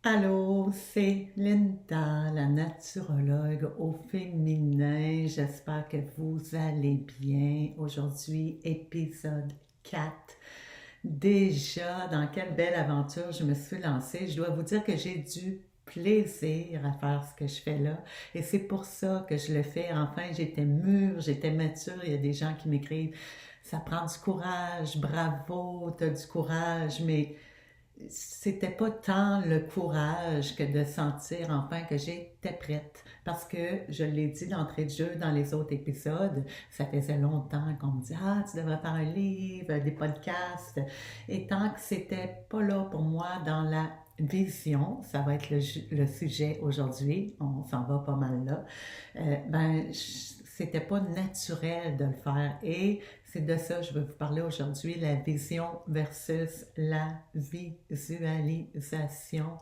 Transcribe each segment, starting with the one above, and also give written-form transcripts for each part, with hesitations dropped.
Allô, c'est Linda, la naturologue au féminin. J'espère que vous allez bien. Aujourd'hui, épisode 4. Déjà, dans quelle belle aventure je me suis lancée. Je dois vous dire que j'ai du plaisir à faire ce que je fais là. Et c'est pour ça que je le fais. Enfin, j'étais mûre, j'étais mature. Il y a des gens qui m'écrivent, ça prend du courage, bravo, t'as du courage, mais c'était pas tant le courage que de sentir enfin que j'étais prête. Parce que, je l'ai dit d'entrée de jeu dans les autres épisodes, ça faisait longtemps qu'on me dit ah, tu devrais faire un livre, des podcasts. Et tant que c'était pas là pour moi dans la vision, ça va être le sujet aujourd'hui, on s'en va pas mal là, c'était pas naturel de le faire. Et c'est de ça que je veux vous parler aujourd'hui, la vision versus la visualisation,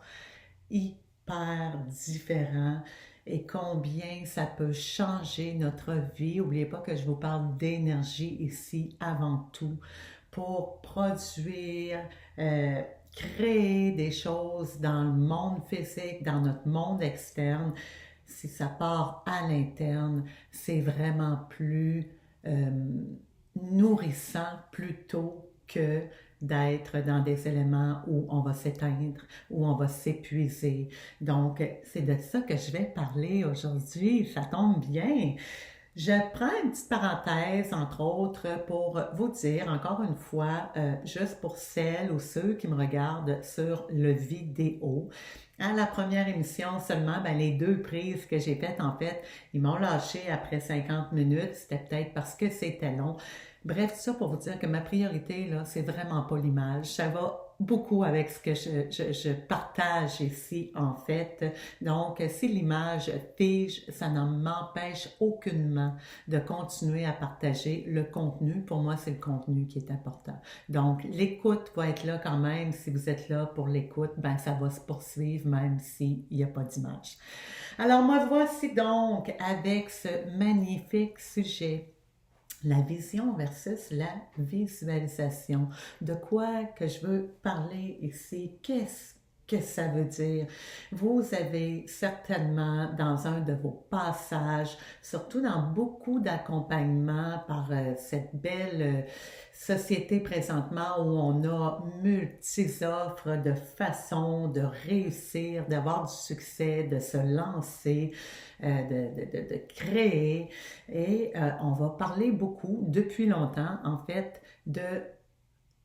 hyper différent et combien ça peut changer notre vie. N'oubliez pas que je vous parle d'énergie ici avant tout pour produire, euh, créer des choses dans le monde physique, dans notre monde externe. Si ça part à l'interne, c'est vraiment plus euh, nourrissant plutôt que d'être dans des éléments où on va s'éteindre, où on va s'épuiser. Donc, c'est de ça que je vais parler aujourd'hui. Ça tombe bien. Je prends une petite parenthèse, entre autres, pour vous dire, encore une fois, juste pour celles ou ceux qui me regardent sur le vidéo, à la première émission seulement, ben, les deux prises que j'ai faites, en fait, ils m'ont lâché après 50 minutes. C'était peut-être parce que c'était long. Bref, tout ça pour vous dire que ma priorité, là, c'est vraiment pas l'image. Ça va beaucoup avec ce que je partage ici, en fait. Donc, si l'image fige, ça n'en m'empêche aucunement de continuer à partager le contenu. Pour moi, c'est le contenu qui est important. Donc, l'écoute va être là quand même. Si vous êtes là pour l'écoute, ben, ça va se poursuivre même s'il n'y a pas d'image. Alors, moi, voici donc avec ce magnifique sujet, la vision versus la visualisation. De quoi que je veux parler ici? Qu'est-ce que ça veut dire? Vous avez certainement dans un de vos passages, surtout dans beaucoup d'accompagnements par cette belle société présentement où on a multi-offres de façons de réussir, d'avoir du succès, de se lancer, de créer. Et on va parler beaucoup, depuis longtemps, en fait, de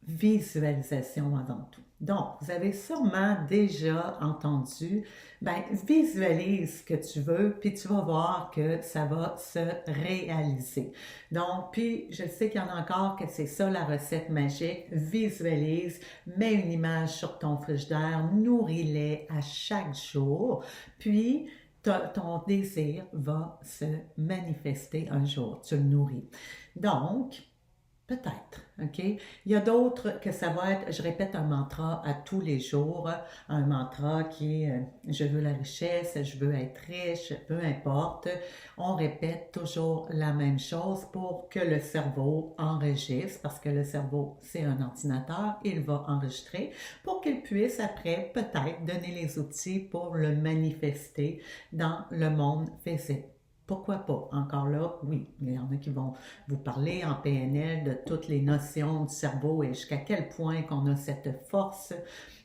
visualisation avant tout. Donc, vous avez sûrement déjà entendu, ben, visualise ce que tu veux, puis tu vas voir que ça va se réaliser. Donc, puis, je sais qu'il y en a encore que c'est ça la recette magique. Visualise, mets une image sur ton frigidaire, nourris-les à chaque jour, puis ton désir va se manifester un jour. Tu le nourris. Donc, peut-être, OK? Il y a d'autres que ça va être, je répète un mantra à tous les jours, un mantra qui est je veux la richesse, je veux être riche, peu importe. On répète toujours la même chose pour que le cerveau enregistre, parce que le cerveau, c'est un ordinateur, il va enregistrer pour qu'il puisse après peut-être donner les outils pour le manifester dans le monde physique. Pourquoi pas? Encore là, oui, il y en a qui vont vous parler en PNL de toutes les notions du cerveau et jusqu'à quel point qu'on a cette force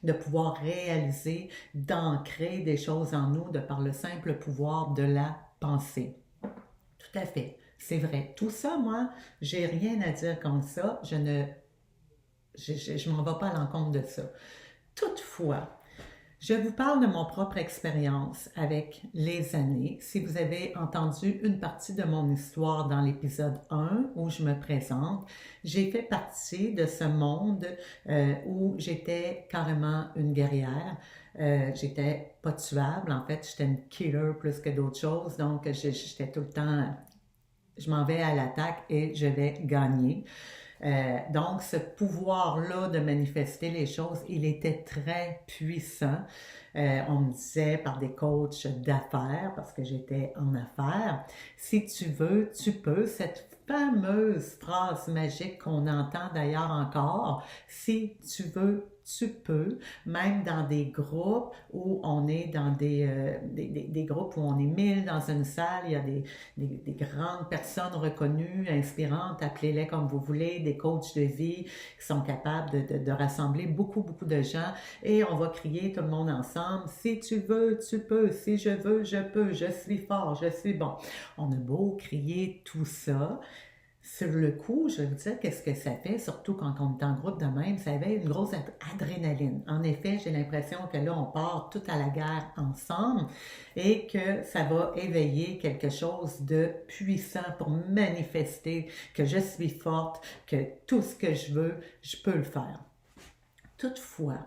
de pouvoir réaliser, d'ancrer des choses en nous de par le simple pouvoir de la pensée. Tout à fait, c'est vrai. Tout ça, moi, j'ai rien à dire contre ça. Je m'en vais pas à l'encontre de ça. Toutefois, je vous parle de mon propre expérience avec les années. Si vous avez entendu une partie de mon histoire dans l'épisode 1 où je me présente, j'ai fait partie de ce monde où j'étais carrément une guerrière. J'étais pas tuable, en fait, j'étais une killer plus que d'autres choses. Donc, j'étais tout le temps, je m'en vais à l'attaque et je vais gagner. Donc, ce pouvoir-là de manifester les choses, il était très puissant. On me disait par des coachs d'affaires, parce que j'étais en affaires, si tu veux, tu peux. Cette fameuse phrase magique qu'on entend d'ailleurs encore, si tu veux, tu peux, même dans des groupes où on est dans des groupes où on est 1000 dans une salle, il y a des grandes personnes reconnues, inspirantes, appelez-les comme vous voulez, des coachs de vie qui sont capables de rassembler beaucoup, beaucoup de gens et on va crier tout le monde ensemble, si tu veux, tu peux, si je veux, je peux, je suis fort, je suis bon. On a beau crier tout ça, sur le coup, je vais vous dire qu'est-ce que ça fait, surtout quand on est en groupe de même, ça avait une grosse adrénaline. En effet, j'ai l'impression que là, on part tout à la guerre ensemble et que ça va éveiller quelque chose de puissant pour manifester que je suis forte, que tout ce que je veux, je peux le faire. Toutefois,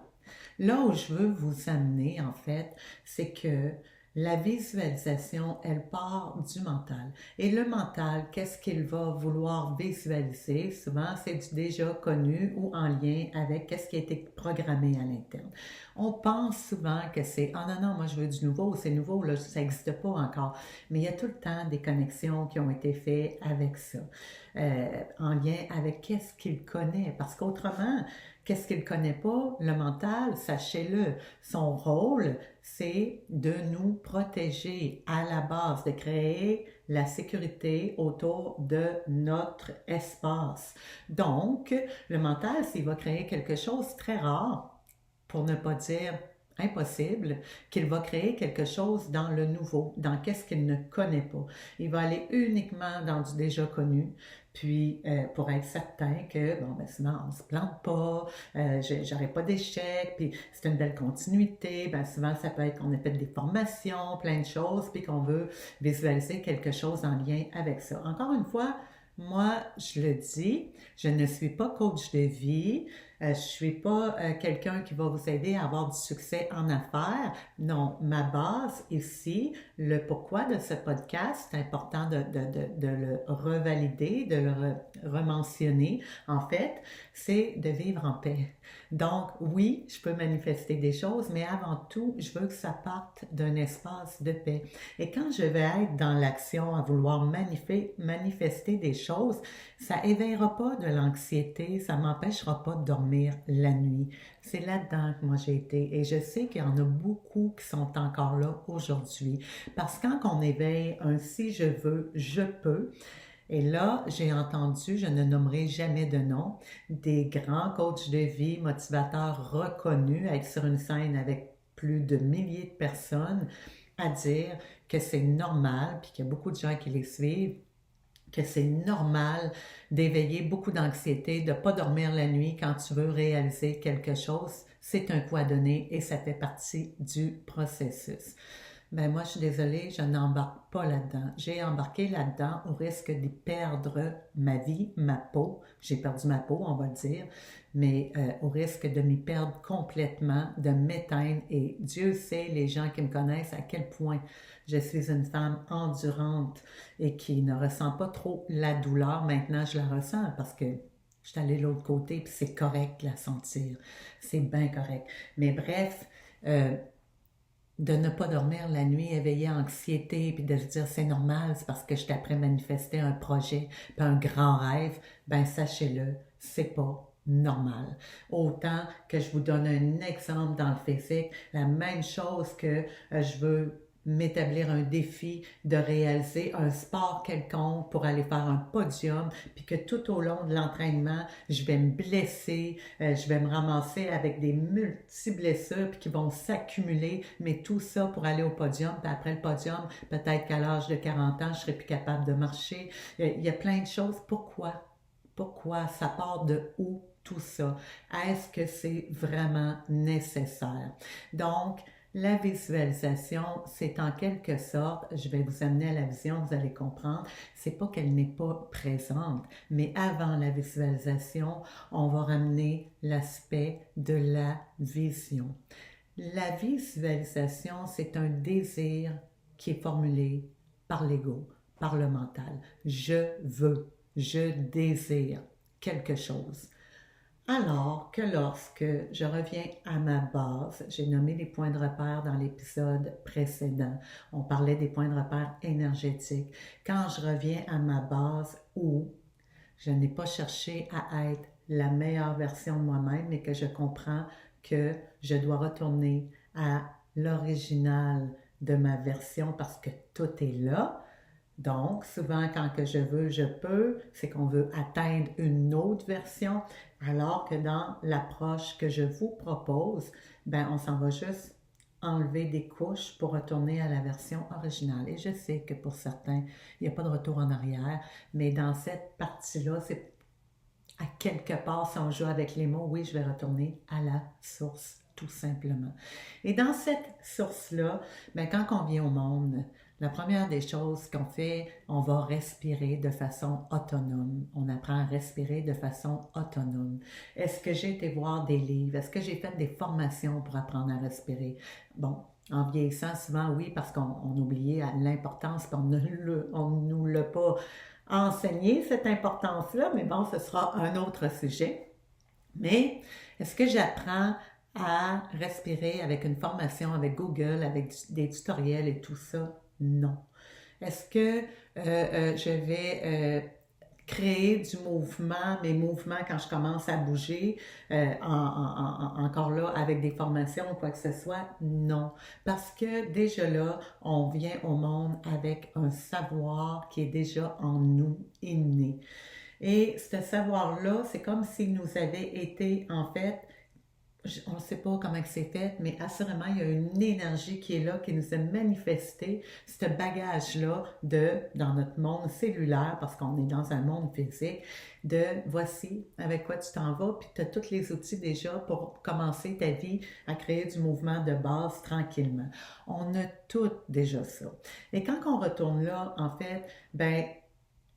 là où je veux vous amener, en fait, c'est que la visualisation, elle part du mental. Et le mental, qu'est-ce qu'il va vouloir visualiser? Souvent, c'est du déjà connu ou en lien avec qu'est-ce qui a été programmé à l'interne. On pense souvent que c'est « Ah non, non, moi je veux du nouveau, c'est nouveau, là, ça n'existe pas encore. » Mais il y a tout le temps des connexions qui ont été faites avec ça, en lien avec qu'est-ce qu'il connaît. Parce qu'autrement, qu'est-ce qu'il ne connaît pas? Le mental, sachez-le, son rôle, c'est de nous protéger à la base, de créer la sécurité autour de notre espace. Donc, le mental, s'il va créer quelque chose de très rare, pour ne pas dire impossible, qu'il va créer quelque chose dans le nouveau, dans qu'est-ce qu'il ne connaît pas. Il va aller uniquement dans du déjà connu, puis pour être certain que, bon, ben souvent, on ne se plante pas, j'aurai pas d'échec, puis c'est une belle continuité, ben souvent, ça peut être qu'on a fait des formations, plein de choses, puis qu'on veut visualiser quelque chose en lien avec ça. Encore une fois, moi, je le dis, je ne suis pas coach de vie, je ne suis pas quelqu'un qui va vous aider à avoir du succès en affaires. Non, ma base ici, le pourquoi de ce podcast, c'est important de le revalider, de le rementionner. En fait, c'est de vivre en paix. Donc, oui, je peux manifester des choses, mais avant tout, je veux que ça parte d'un espace de paix. Et quand je vais être dans l'action à vouloir manifester des choses, ça éveillera pas de l'anxiété, ça m'empêchera pas de dormir la nuit. C'est là-dedans que moi j'ai été et je sais qu'il y en a beaucoup qui sont encore là aujourd'hui. Parce que quand on éveille un si je veux, je peux, et là, j'ai entendu, je ne nommerai jamais de nom, des grands coachs de vie, motivateurs reconnus, être sur une scène avec plus de milliers de personnes, à dire que c'est normal, puis qu'il y a beaucoup de gens qui les suivent, que c'est normal d'éveiller beaucoup d'anxiété, de ne pas dormir la nuit quand tu veux réaliser quelque chose. C'est un coup à donner et ça fait partie du processus. Ben moi, je suis désolée, je n'embarque pas là-dedans. J'ai embarqué là-dedans au risque de perdre ma vie, ma peau. J'ai perdu ma peau, on va le dire, mais au risque de m'y perdre complètement, de m'éteindre. Et Dieu sait, les gens qui me connaissent, à quel point je suis une femme endurante et qui ne ressent pas trop la douleur. Maintenant, je la ressens parce que je suis allée de l'autre côté, puis c'est correct de la sentir. C'est bien correct. Mais bref, de ne pas dormir la nuit, éveiller anxiété, puis de se dire c'est normal, c'est parce que je t'apprends à manifester un projet, puis un grand rêve, ben sachez-le, c'est pas normal. Autant que je vous donne un exemple dans le physique, la même chose que je veux m'établir un défi de réaliser un sport quelconque pour aller faire un podium, puis que tout au long de l'entraînement, je vais me blesser, je vais me ramasser avec des multi-blessures puis qui vont s'accumuler, mais tout ça pour aller au podium, puis après le podium, peut-être qu'à l'âge de 40 ans, je ne serai plus capable de marcher. Il y a plein de choses. Pourquoi? Pourquoi? Ça part de où tout ça? Est-ce que c'est vraiment nécessaire? Donc, la visualisation, c'est en quelque sorte, je vais vous amener à la vision, vous allez comprendre, c'est pas qu'elle n'est pas présente, mais avant la visualisation, on va ramener l'aspect de la vision. La visualisation, c'est un désir qui est formulé par l'ego, par le mental. Je veux, je désire quelque chose. Alors que lorsque je reviens à ma base, j'ai nommé les points de repère dans l'épisode précédent, on parlait des points de repère énergétiques. Quand je reviens à ma base où je n'ai pas cherché à être la meilleure version de moi-même, mais que je comprends que je dois retourner à l'original de ma version parce que tout est là. Donc, souvent, quand que je veux, je peux, c'est qu'on veut atteindre une autre version, alors que dans l'approche que je vous propose, ben, on s'en va juste enlever des couches pour retourner à la version originale. Et je sais que pour certains, il n'y a pas de retour en arrière, mais dans cette partie-là, c'est à quelque part, si on joue avec les mots, oui, je vais retourner à la source, tout simplement. Et dans cette source-là, ben, quand on vient au monde, la première des choses qu'on fait, on va respirer de façon autonome. On apprend à respirer de façon autonome. Est-ce que j'ai été voir des livres? Est-ce que j'ai fait des formations pour apprendre à respirer? Bon, en vieillissant, souvent, oui, parce qu'on oubliait l'importance, puis on ne nous l'a pas enseigné, cette importance-là, mais bon, ce sera un autre sujet. Mais est-ce que j'apprends à respirer avec une formation, avec Google, avec des tutoriels et tout ça? Non. Est-ce que je vais créer du mouvement, mes mouvements quand je commence à bouger, encore là, avec des formations ou quoi que ce soit? Non. Parce que déjà là, on vient au monde avec un savoir qui est déjà en nous, inné. Et ce savoir-là, c'est comme s'il nous avait été, en fait, on ne sait pas comment c'est fait, mais assurément, il y a une énergie qui est là, qui nous a manifesté ce bagage-là dans notre monde cellulaire, parce qu'on est dans un monde physique, de voici avec quoi tu t'en vas, puis tu as tous les outils déjà pour commencer ta vie à créer du mouvement de base tranquillement. On a tout déjà ça. Et quand on retourne là, en fait, ben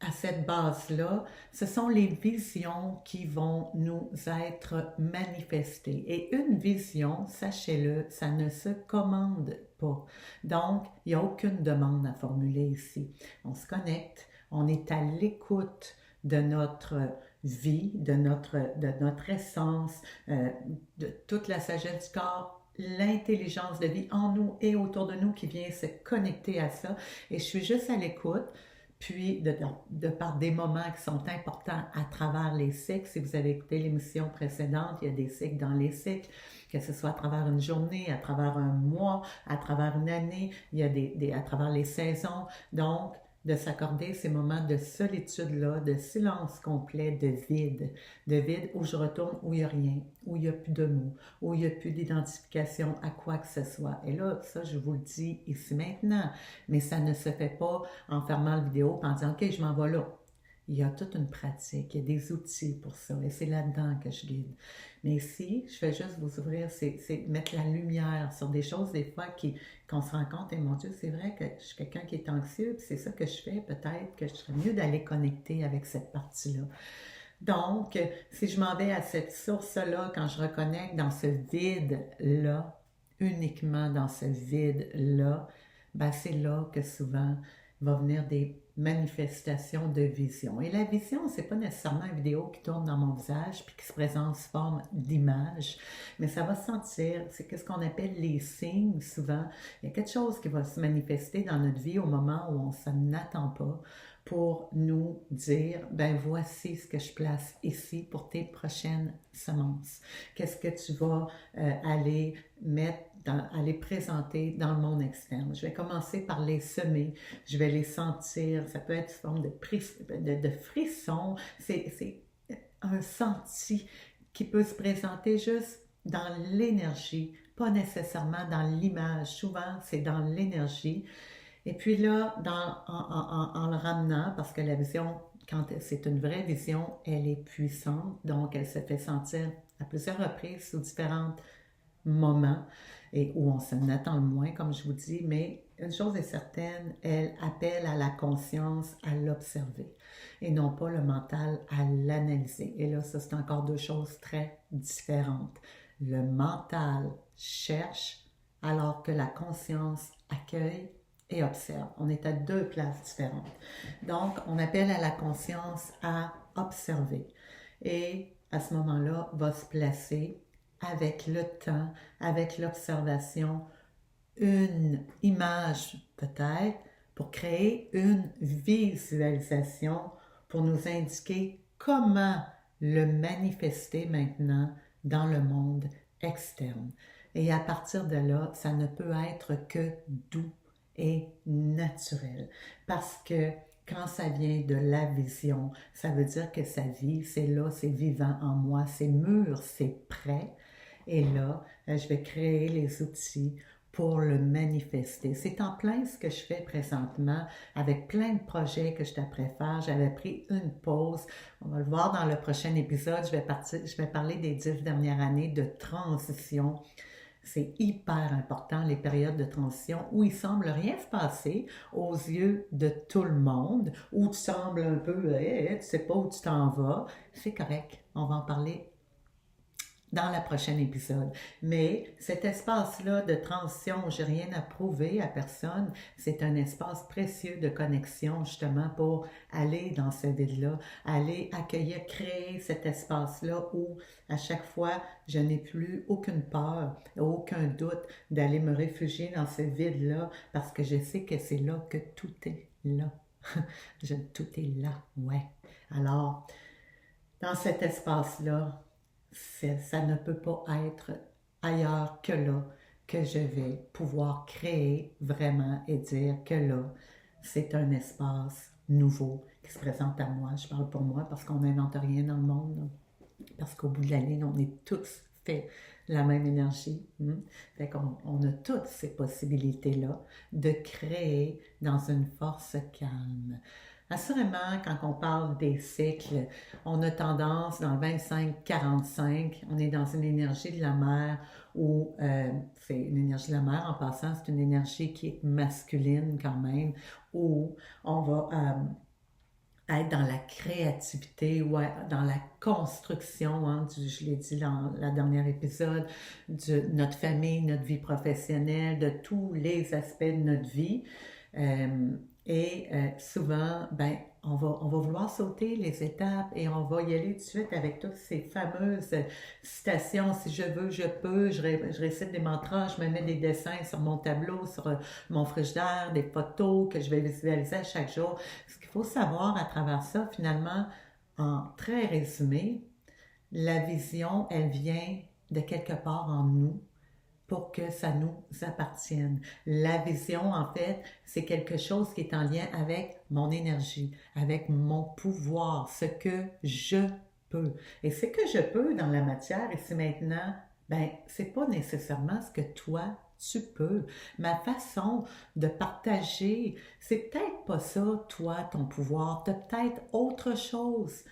à cette base-là, ce sont les visions qui vont nous être manifestées. Et une vision, sachez-le, ça ne se commande pas. Donc, il n'y a aucune demande à formuler ici. On se connecte, on est à l'écoute de notre vie, de notre essence, de toute la sagesse du corps, l'intelligence de vie en nous et autour de nous qui vient se connecter à ça. Et je suis juste à l'écoute. Puis, de par des moments qui sont importants à travers les cycles, si vous avez écouté l'émission précédente, il y a des cycles dans les cycles, que ce soit à travers une journée, à travers un mois, à travers une année, il y a à travers les saisons. Donc, de s'accorder ces moments de solitude-là, de silence complet, de vide où je retourne, où il n'y a rien, où il n'y a plus de mots, où il n'y a plus d'identification à quoi que ce soit. Et là, ça, je vous le dis ici maintenant, mais ça ne se fait pas en fermant la vidéo et en disant « Ok, je m'en vais là ». Il y a toute une pratique, il y a des outils pour ça, et c'est là-dedans que je guide. Mais ici, je fais juste vous ouvrir, c'est mettre la lumière sur des choses des fois qu'on se rend compte, et mon Dieu, c'est vrai que je suis quelqu'un qui est anxieux, puis c'est ça que je fais, peut-être que je serais mieux d'aller connecter avec cette partie-là. Donc, si je m'en vais à cette source-là, quand je reconnecte dans ce vide-là, uniquement dans ce vide-là, ben c'est là que souvent va venir des manifestations de vision. Et la vision, c'est pas nécessairement une vidéo qui tourne dans mon visage puis qui se présente sous forme d'image, mais ça va se sentir, c'est ce qu'on appelle les signes souvent. Il y a quelque chose qui va se manifester dans notre vie au moment où on s'en attend pas pour nous dire, ben voici ce que je place ici pour tes prochaines semences. Qu'est-ce que tu vas aller mettre aller présenter dans le monde externe. Je vais commencer par les semer, je vais les sentir, ça peut être sous forme de frisson, c'est un senti qui peut se présenter juste dans l'énergie, pas nécessairement dans l'image, souvent c'est dans l'énergie. Et puis là, en le ramenant, parce que la vision, quand c'est une vraie vision, elle est puissante, donc elle se fait sentir à plusieurs reprises sous différentes moments et où on s'en attend le moins, comme je vous dis, mais une chose est certaine, elle appelle à la conscience à l'observer et non pas le mental à l'analyser. Et là, ça, c'est encore deux choses très différentes. Le mental cherche alors que la conscience accueille et observe. On est à deux places différentes. Donc, on appelle à la conscience à observer. Et à ce moment-là, va se placer avec le temps, avec l'observation, une image peut-être pour créer une visualisation pour nous indiquer comment le manifester maintenant dans le monde externe. Et à partir de là, ça ne peut être que doux et naturel. Parce que quand ça vient de la vision, ça veut dire que sa vie, c'est là, c'est vivant en moi, c'est mûr, c'est prêt. Et là, je vais créer les outils pour le manifester. C'est en plein ce que je fais présentement avec plein de projets que je t'apprête faire. J'avais pris une pause. On va le voir dans le prochain épisode. Je vais parler des 10 dernières années de transition. C'est hyper important, les périodes de transition où il semble rien se passer aux yeux de tout le monde, où tu sembles un peu, tu sais pas où tu t'en vas. C'est correct. On va en parler dans le prochain épisode. Mais cet espace-là de transition où j'ai rien à prouver à personne, c'est un espace précieux de connexion justement pour aller dans ce vide-là, aller accueillir, créer cet espace-là où à chaque fois, je n'ai plus aucune peur, aucun doute d'aller me réfugier dans ce vide-là parce que je sais que c'est là que tout est là. Tout est là, ouais. Alors, dans cet espace-là, ça ne peut pas être ailleurs que là que je vais pouvoir créer vraiment et dire que là, c'est un espace nouveau qui se présente à moi. Je parle pour moi parce qu'on n'invente rien dans le monde, là. Parce qu'au bout de la ligne, on est tous fait la même énergie. Fait qu'on a toutes ces possibilités-là de créer dans une force calme. Assurément, quand on parle des cycles, on a tendance dans le 25-45, on est dans une énergie de la mer où c'est une énergie de la mer en passant, c'est une énergie qui est masculine quand même, où on va être dans la créativité ou dans la construction, hein, je l'ai dit dans le dernier épisode, de notre famille, notre vie professionnelle, de tous les aspects de notre vie. Souvent, ben, on va vouloir sauter les étapes et on va y aller tout de suite avec toutes ces fameuses citations. Si je veux, je peux. Je récite des mantras, je me mets des dessins sur mon tableau, sur mon frigidaire, des photos que je vais visualiser à chaque jour. Ce qu'il faut savoir à travers ça, finalement, en très résumé, la vision, elle vient de quelque part en nous pour que ça nous appartienne. La vision, en fait, c'est quelque chose qui est en lien avec mon énergie, avec mon pouvoir, ce que je peux. Et ce que je peux dans la matière, ici maintenant, ben, c'est pas nécessairement ce que toi, tu peux. Ma façon de partager, c'est peut-être pas ça, toi, ton pouvoir. Tu as peut-être autre chose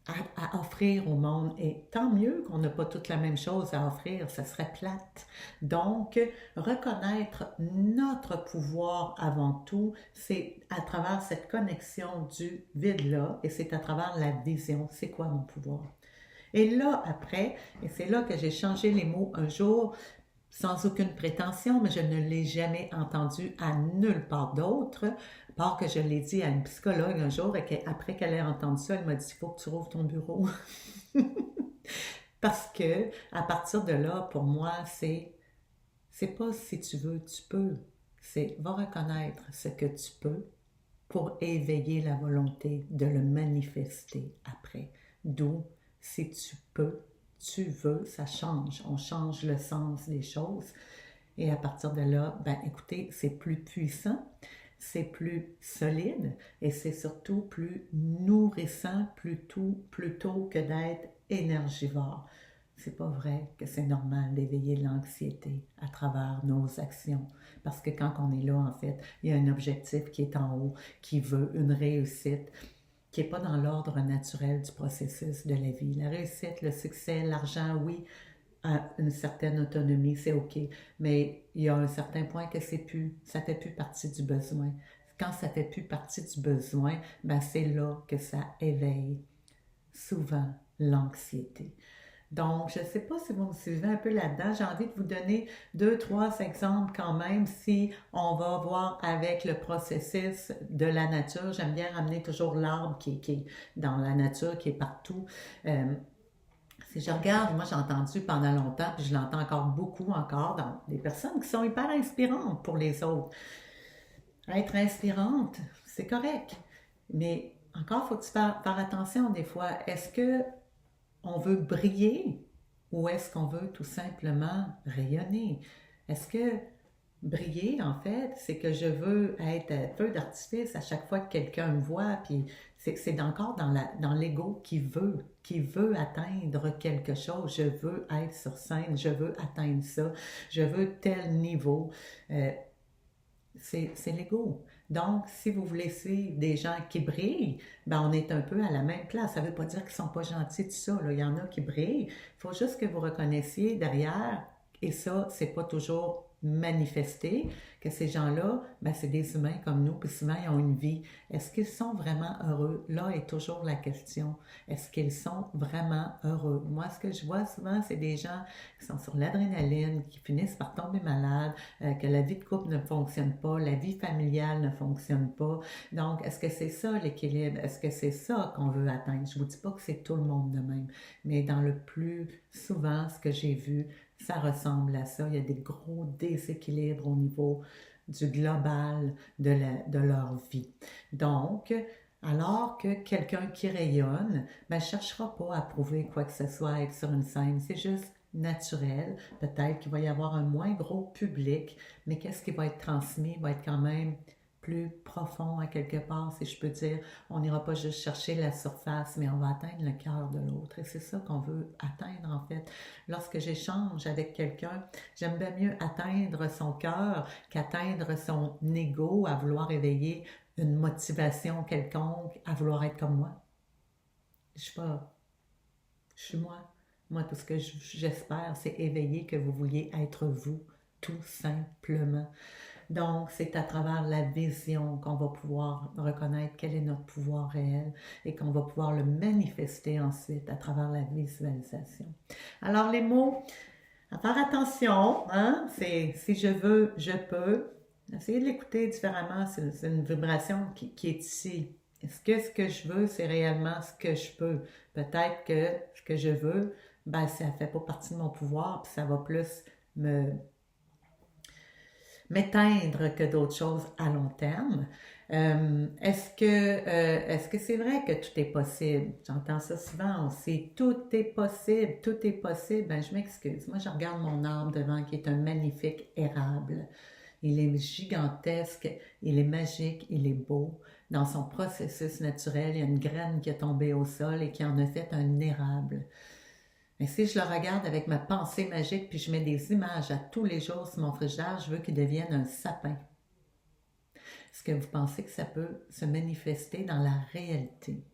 à offrir au monde. Et tant mieux qu'on n'a pas toute la même chose à offrir, ça serait plate. Donc, reconnaître notre pouvoir avant tout, c'est à travers cette connexion du vide-là, et c'est à travers la vision. C'est quoi mon pouvoir? Et là, après, et c'est là que j'ai changé les mots un jour, sans aucune prétention, mais je ne l'ai jamais entendu à nulle part d'autre, part que je l'ai dit à une psychologue un jour et qu'après qu'elle ait entendu ça, elle m'a dit il faut que tu rouvres ton bureau. Parce que à partir de là, pour moi, c'est pas si tu veux, tu peux. C'est va reconnaître ce que tu peux pour éveiller la volonté de le manifester après. D'où, si tu peux, tu veux, ça change. On change le sens des choses. Et à partir de là, ben écoutez, c'est plus puissant, c'est plus solide et c'est surtout plus nourrissant plutôt que d'être énergivore. C'est pas vrai que c'est normal d'éveiller l'anxiété à travers nos actions. Parce que quand on est là, en fait, il y a un objectif qui est en haut, qui veut une réussite, qui n'est pas dans l'ordre naturel du processus de la vie. La réussite, le succès, l'argent, oui, à une certaine autonomie, c'est OK. Mais il y a un certain point que ça fait plus partie du besoin. Quand ça fait plus partie du besoin, ben c'est là que ça éveille souvent l'anxiété. Donc, je ne sais pas si vous me suivez un peu là-dedans. J'ai envie de vous donner 2, 3 exemples quand même si on va voir avec le processus de la nature. J'aime bien ramener toujours l'arbre qui est dans la nature, qui est partout. Si je regarde, moi j'ai entendu pendant longtemps, puis je l'entends encore beaucoup encore dans des personnes qui sont hyper inspirantes pour les autres. Être inspirante, c'est correct. Mais encore, faut-il faire attention des fois. Est-ce que on veut briller ou est-ce qu'on veut tout simplement rayonner? Est-ce que briller, en fait, c'est que je veux être feu d'artifice à chaque fois que quelqu'un me voit, puis c'est encore dans l'ego qui veut atteindre quelque chose. Je veux être sur scène, je veux atteindre ça, je veux tel niveau. Euh, c'est l'ego. Donc, si vous voulez suivre des gens qui brillent, ben on est un peu à la même place. Ça ne veut pas dire qu'ils ne sont pas gentils, tout ça, là. Il y en a qui brillent. Il faut juste que vous reconnaissiez derrière, et ça, c'est pas toujours manifesté, que ces gens-là, ben c'est des humains comme nous, puis souvent ils ont une vie. Est-ce qu'ils sont vraiment heureux? Là est toujours la question. Est-ce qu'ils sont vraiment heureux? Moi, ce que je vois souvent, c'est des gens qui sont sur l'adrénaline, qui finissent par tomber malades, que la vie de couple ne fonctionne pas, la vie familiale ne fonctionne pas. Donc, est-ce que c'est ça l'équilibre? Est-ce que c'est ça qu'on veut atteindre? Je ne vous dis pas que c'est tout le monde de même, mais dans le plus souvent, ce que j'ai vu, ça ressemble à ça. Il y a des gros déséquilibres au niveau du global de leur vie. Donc, alors que quelqu'un qui rayonne, ben, ne cherchera pas à prouver quoi que ce soit, être sur une scène. C'est juste naturel. Peut-être qu'il va y avoir un moins gros public, mais qu'est-ce qui va être transmis va être quand même plus profond à quelque part, si je peux dire. On n'ira pas juste chercher la surface, mais on va atteindre le cœur de l'autre. Et c'est ça qu'on veut atteindre, en fait. Lorsque j'échange avec quelqu'un, j'aime bien mieux atteindre son cœur qu'atteindre son ego à vouloir éveiller une motivation quelconque, à vouloir être comme moi. Je suis pas... Je suis moi. Moi, tout ce que j'espère, c'est éveiller que vous vouliez être vous, tout simplement. Donc, c'est à travers la vision qu'on va pouvoir reconnaître quel est notre pouvoir réel et qu'on va pouvoir le manifester ensuite à travers la visualisation. Alors, les mots, à faire attention, hein? C'est si je veux, je peux. Essayez de l'écouter différemment, c'est une vibration qui est ici. Est-ce que ce que je veux, c'est réellement ce que je peux? Peut-être que ce que je veux, ben, ça ne fait pas partie de mon pouvoir, puis ça va plus me m'éteindre que d'autres choses à long terme. Est-ce que c'est vrai que tout est possible? J'entends ça souvent aussi. Tout est possible, tout est possible. Ben, je m'excuse. Moi, je regarde mon arbre devant qui est un magnifique érable. Il est gigantesque, il est magique, il est beau. Dans son processus naturel, il y a une graine qui est tombée au sol et qui en a fait un érable. Mais si je le regarde avec ma pensée magique, puis je mets des images à tous les jours sur mon frigidaire, je veux qu'il devienne un sapin. Est-ce que vous pensez que ça peut se manifester dans la réalité?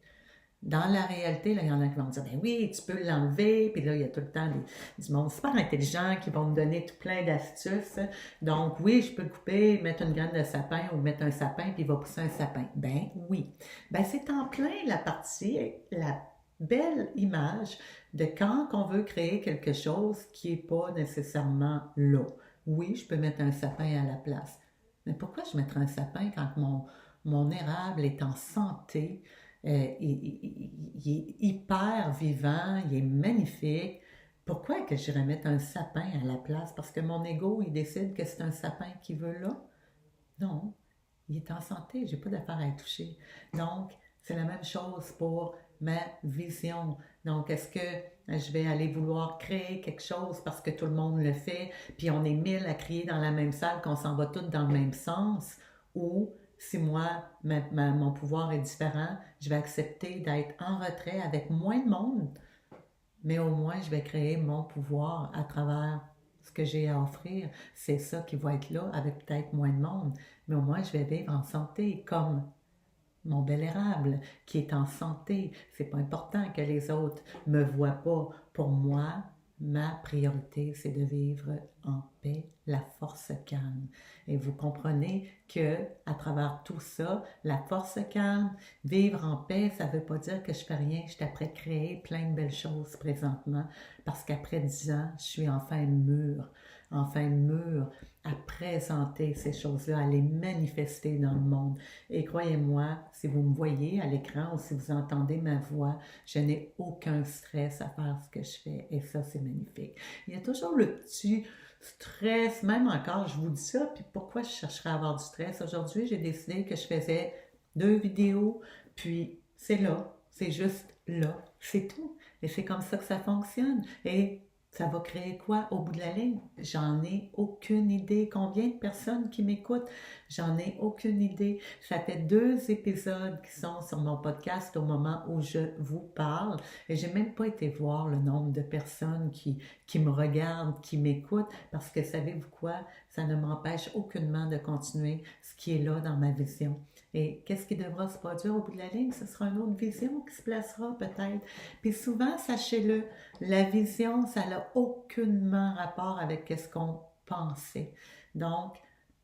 Dans la réalité, là, il y en a qui vont me dire, ben oui, tu peux l'enlever, puis là, il y a tout le temps du monde super intelligent qui vont me donner tout plein d'astuces. Donc, oui, je peux le couper, mettre une graine de sapin ou mettre un sapin, puis il va pousser un sapin. Ben oui. Ben, c'est en plein la partie, la belle image de quand on veut créer quelque chose qui n'est pas nécessairement là. Oui, je peux mettre un sapin à la place. Mais pourquoi je mettrais un sapin quand mon érable est en santé? Il est hyper vivant, il est magnifique. Pourquoi que j'irais mettre un sapin à la place? Parce que mon ego, il décide que c'est un sapin qu'il veut là? Non, il est en santé, j'ai pas d'affaire à y toucher. Donc, c'est la même chose pour ma vision. Donc, est-ce que je vais aller vouloir créer quelque chose parce que tout le monde le fait, puis on est 1000 à crier dans la même salle, qu'on s'en va tous dans le même sens, ou si moi, mon pouvoir est différent, je vais accepter d'être en retrait avec moins de monde, mais au moins je vais créer mon pouvoir à travers ce que j'ai à offrir. C'est ça qui va être là avec peut-être moins de monde, mais au moins je vais vivre en santé comme mon bel érable qui est en santé. C'est pas important que les autres me voient pas. Pour moi, ma priorité, c'est de vivre en paix, la force calme. Et vous comprenez que à travers tout ça, la force calme, vivre en paix, ça veut pas dire que je fais rien. Je suis après créer plein de belles choses présentement parce qu'après 10 ans, je suis enfin mûre à présenter ces choses-là, à les manifester dans le monde. Et croyez-moi, si vous me voyez à l'écran ou si vous entendez ma voix, je n'ai aucun stress à faire ce que je fais. Et ça, c'est magnifique. Il y a toujours le petit stress, même encore, je vous dis ça, puis pourquoi je chercherais à avoir du stress? Aujourd'hui, j'ai décidé que je faisais 2 vidéos, puis c'est là, c'est juste là, c'est tout. Et c'est comme ça que ça fonctionne. Et Ça va créer quoi au bout de la ligne? J'en ai aucune idée. Combien de personnes qui m'écoutent? J'en ai aucune idée. Ça fait 2 épisodes qui sont sur mon podcast au moment où je vous parle. Et j'ai même pas été voir le nombre de personnes qui me regardent, qui m'écoutent, parce que savez-vous quoi? Ça ne m'empêche aucunement de continuer ce qui est là dans ma vision. Et qu'est-ce qui devra se produire au bout de la ligne? Ce sera une autre vision qui se placera peut-être. Puis souvent, sachez-le, la vision, ça n'a aucunement rapport avec ce qu'on pensait. Donc,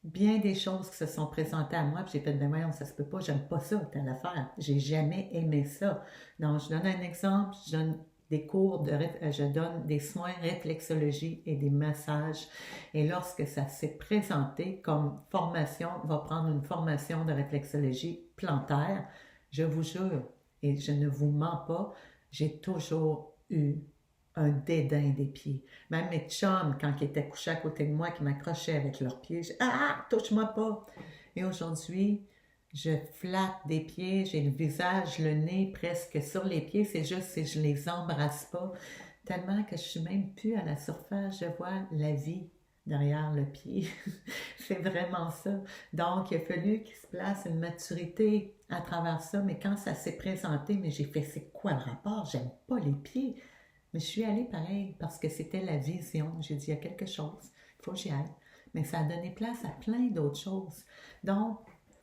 bien des choses qui se sont présentées à moi, puis j'ai fait, ben voyons, ça se peut pas, j'aime pas ça, telle affaire. J'ai jamais aimé ça. Donc, je donne un exemple, je donne des cours, je donne des soins réflexologie et des massages. Et lorsque ça s'est présenté comme formation, on va prendre une formation de réflexologie plantaire, je vous jure, et je ne vous mens pas, j'ai toujours eu un dédain des pieds. Même mes chums, quand ils étaient couchés à côté de moi, qui m'accrochaient avec leurs pieds, ah, touche-moi pas! Et aujourd'hui, je flatte des pieds, j'ai le visage, le nez presque sur les pieds, c'est juste si je les embrasse pas, tellement que je suis même plus à la surface, je vois la vie derrière le pied. C'est vraiment ça. Donc, il a fallu qu'il se place une maturité à travers ça, mais quand ça s'est présenté, mais j'ai fait, c'est quoi le rapport? J'aime pas les pieds. Mais je suis allée pareil parce que c'était la vision. J'ai dit, il y a quelque chose, il faut que j'y aille. Mais ça a donné place à plein d'autres choses. Donc,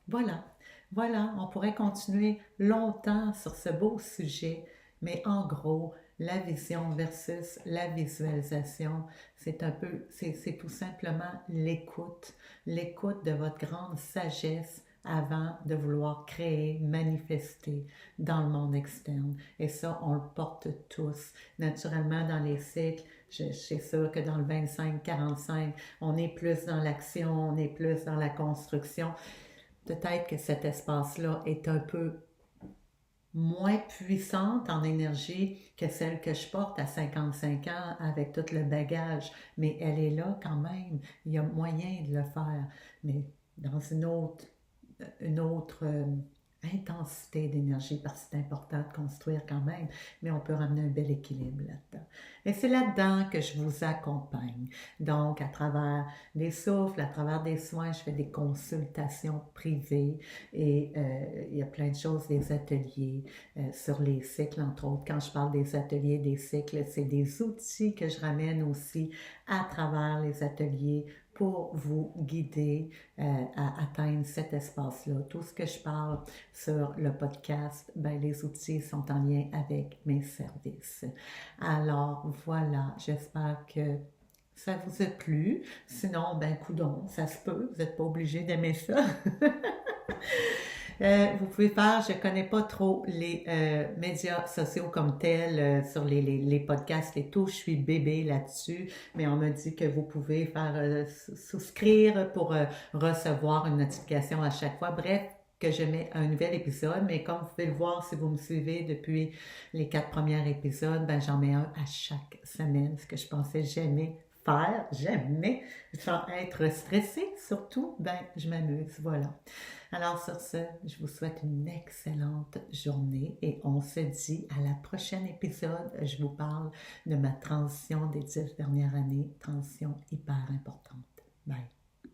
voilà. Voilà, on pourrait continuer longtemps sur ce beau sujet, mais en gros, la vision versus la visualisation, c'est tout simplement l'écoute de votre grande sagesse avant de vouloir créer, manifester dans le monde externe. Et ça, on le porte tous. Naturellement, dans les cycles, je sais sûr que dans le 25-45, on est plus dans l'action, on est plus dans la construction. Peut-être que cet espace-là est un peu moins puissante en énergie que celle que je porte à 55 ans avec tout le bagage, mais elle est là quand même. Il y a moyen de le faire, mais dans une autre intensité d'énergie, parce que c'est important de construire quand même, mais on peut ramener un bel équilibre là-dedans. Et c'est là-dedans que je vous accompagne. Donc, à travers des souffles, à travers des soins, je fais des consultations privées et il y a plein de choses, des ateliers sur les cycles, entre autres. Quand je parle des ateliers, des cycles, c'est des outils que je ramène aussi à travers les ateliers pour vous guider à atteindre cet espace-là. Tout ce que je parle sur le podcast, ben, les outils sont en lien avec mes services. Alors voilà, j'espère que ça vous a plu. Sinon, ben coudonc, ça se peut, vous n'êtes pas obligé d'aimer ça. Vous pouvez faire, je ne connais pas trop les médias sociaux comme tels, sur les podcasts et tout, je suis bébé là-dessus, mais on me dit que vous pouvez faire souscrire pour recevoir une notification à chaque fois. Bref, que je mets un nouvel épisode, mais comme vous pouvez le voir si vous me suivez depuis les 4 premiers épisodes, ben j'en mets un à chaque semaine, ce que je pensais jamais faire, jamais, sans être stressée surtout, ben je m'amuse, voilà. Alors sur ce, je vous souhaite une excellente journée et on se dit à la prochaine épisode. Je vous parle de ma transition des 10 dernières années, transition hyper importante. Bye!